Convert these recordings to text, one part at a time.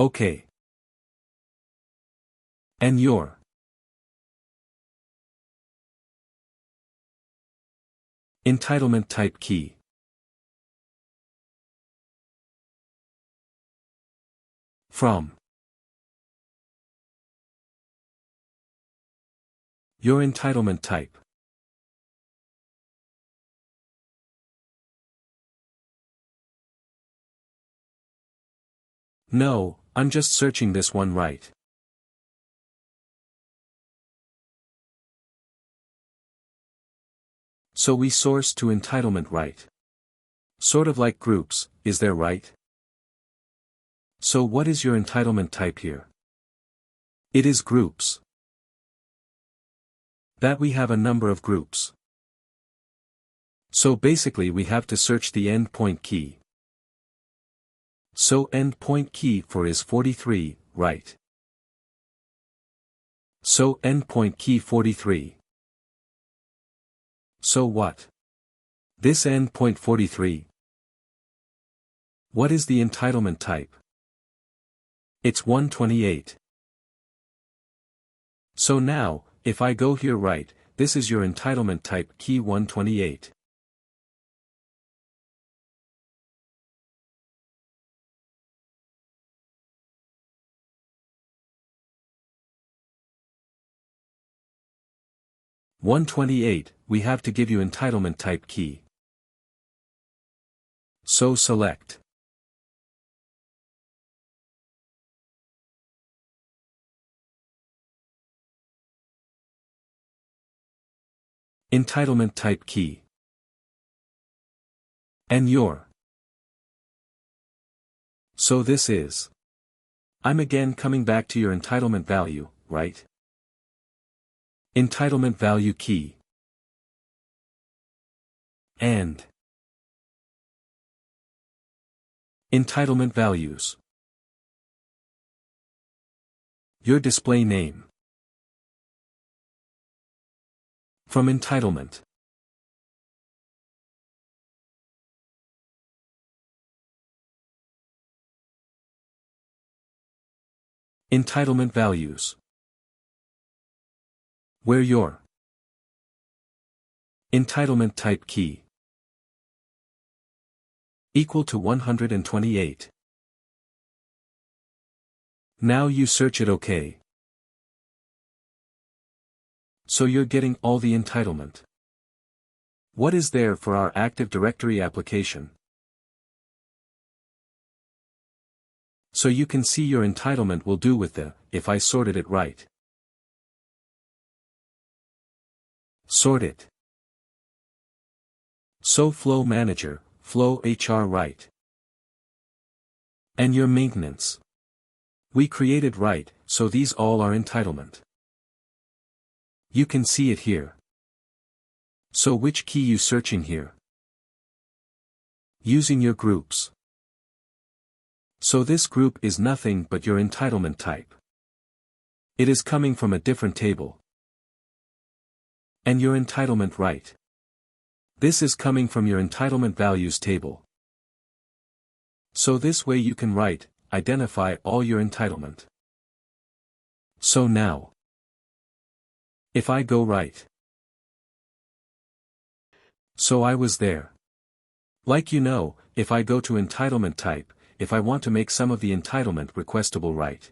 OK. And your entitlement type key. From your entitlement type. No, I'm just searching this one right. So we source to entitlement right. Sort of like groups, is there right? So what is your entitlement type here? It is groups. That we have a number of groups. So basically we have to search the endpoint key. So endpoint key for is 43, right? So endpoint key 43. So what? This endpoint 43. What is the entitlement type? It's 128. So now, if I go here right, this is your entitlement type key 128. We have to give you entitlement type key. So select entitlement type key. And your. So this is. I'm again coming back to your entitlement value, right? Entitlement value key. And entitlement values. Your display name. From entitlement. Entitlement values. Where your entitlement type key equal to 128. Now you search it OK. So you're getting all the entitlement. What is there for our Active Directory application? So you can see your entitlement will do with the, if I sorted it right. Sort it. So Flow Manager, Flow HR right. And your maintenance. We created right, so these all are entitlement. You can see it here. So which key you searching here? Using your groups. So this group is nothing but your entitlement type. It is coming from a different table. And your entitlement right. This is coming from your entitlement values table. So this way you can write, identify all your entitlement. So now, if I go right. So I was there. Like you know, if I go to entitlement type, if I want to make some of the entitlement requestable right.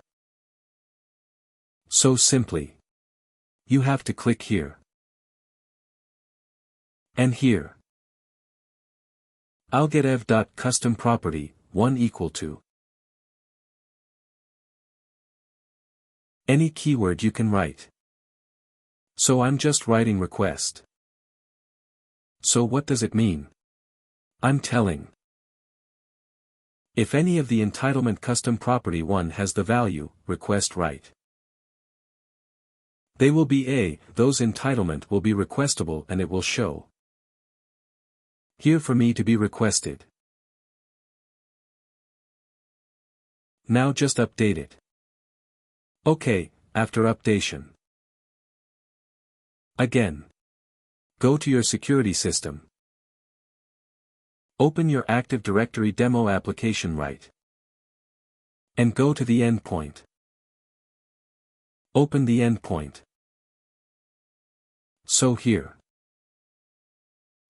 So simply. You have to click here. And here. I'll get ev.customProperty, 1 equal to. Any keyword you can write. So I'm just writing request. So what does it mean? I'm telling. If any of the entitlement custom property 1 has the value, request right. They will be those entitlement will be requestable and it will show. Here for me to be requested. Now just update it. OK, after updation. Again. Go to your security system. Open your Active Directory demo application right. And go to the endpoint. Open the endpoint. So here.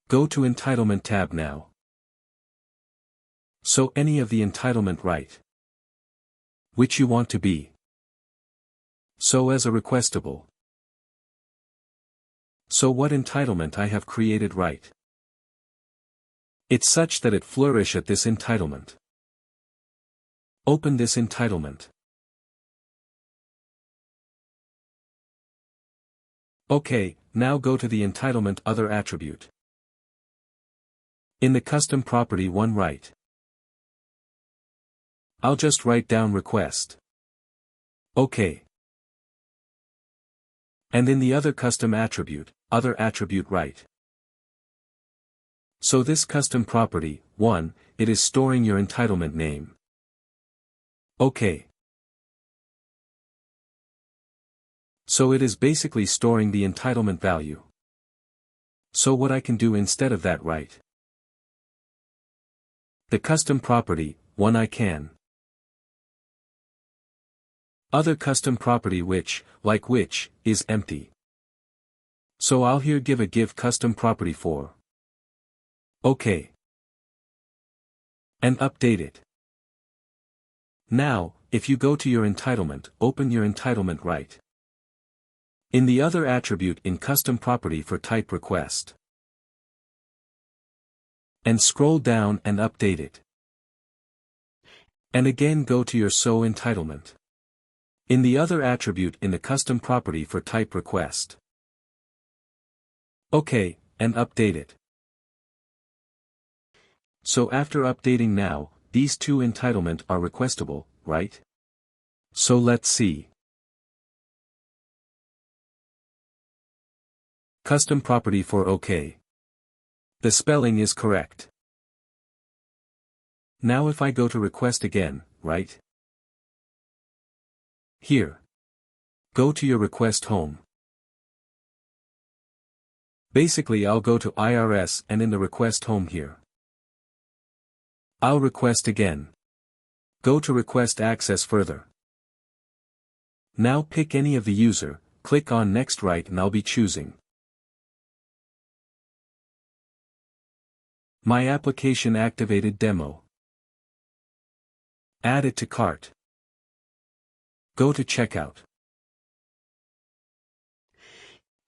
Go to Entitlement tab now. So any of the entitlement right. Which you want to be. So as a requestable. So what entitlement I have created right. It's such that it flourish at this entitlement. Open this entitlement. Okay, now go to the entitlement other attribute. In the custom property one right. I'll just write down request. Okay. And in the other custom attribute, other attribute right. So this custom property, 1, it is storing your entitlement name. Okay. So it is basically storing the entitlement value. So what I can do instead of that right. The custom property, 1 I can. Other custom property which, like which, is empty. So I'll here give a give custom property for. Okay. And update it. Now, if you go to your entitlement, open your entitlement right. In the other attribute in custom property for type request. And scroll down and update it. And again go to your so entitlement. In the other attribute in the custom property for type request. Okay, and update it. So after updating now, these two entitlement are requestable, right? So let's see. Custom property for OK. The spelling is correct. Now if I go to request again, right? Here. Go to your request home. Basically I'll go to IRS and in the request home here. I'll request again. Go to request access further. Now pick any of the user, click on next right and I'll be choosing. My application activated demo. Add it to cart. Go to checkout.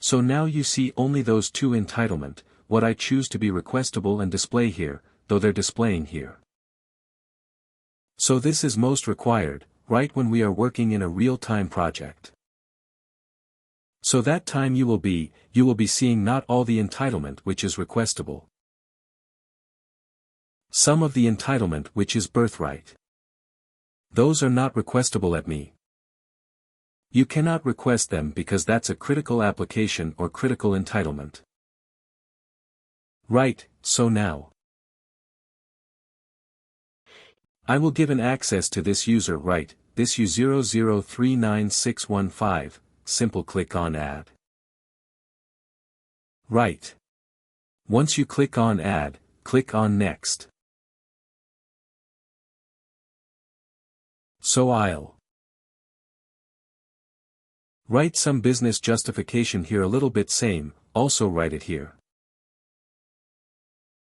So now you see only those two entitlement, what I choose to be requestable and display here, though they're displaying here. So this is most required, right when we are working in a real-time project. So that time you will be seeing not all the entitlement which is requestable. Some of the entitlement which is birthright. Those are not requestable at me. You cannot request them because that's a critical application or critical entitlement. Right, so now. I will give an access to this user right, this U0039615, simple click on add. Right. Once you click on add, click on next. So I'll write some business justification here a little bit same, also write it here.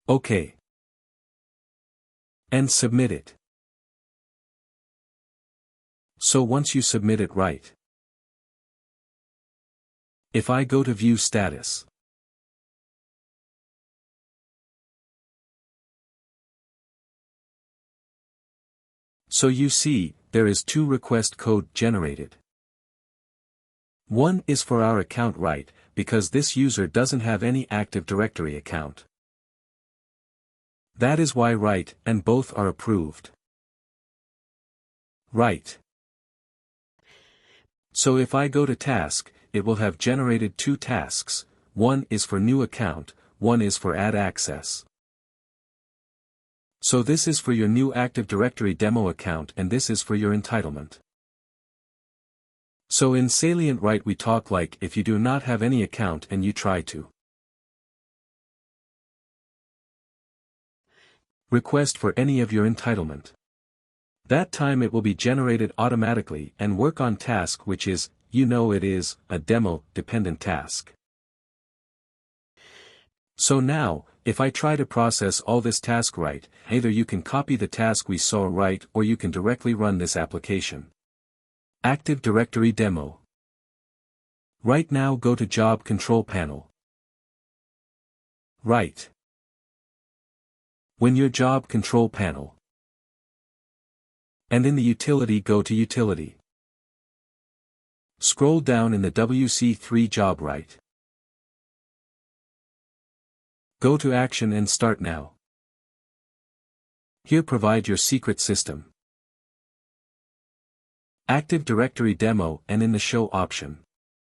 OK. And submit it. So once you submit it right. If I go to view status. So you see, there is two request code generated. One is for our account right, because this user doesn't have any Active Directory account. That is why right, and both are approved. Right. So if I go to task, it will have generated two tasks, one is for new account, one is for add access. So this is for your new Active Directory demo account and this is for your entitlement. So in Saviynt right we talk like if you do not have any account and you try to request for any of your entitlement. That time it will be generated automatically and work on task which is, it is, a demo dependent task. So now, if I try to process all this task right, either you can copy the task we saw right or you can directly run this application. Active Directory Demo. Right now go to Job Control Panel. Right. When your Job Control Panel. And in the utility go to Utility. Scroll down in the WC3 job right. Go to Action and Start Now. Here provide your secret system. Active Directory Demo and in the Show option.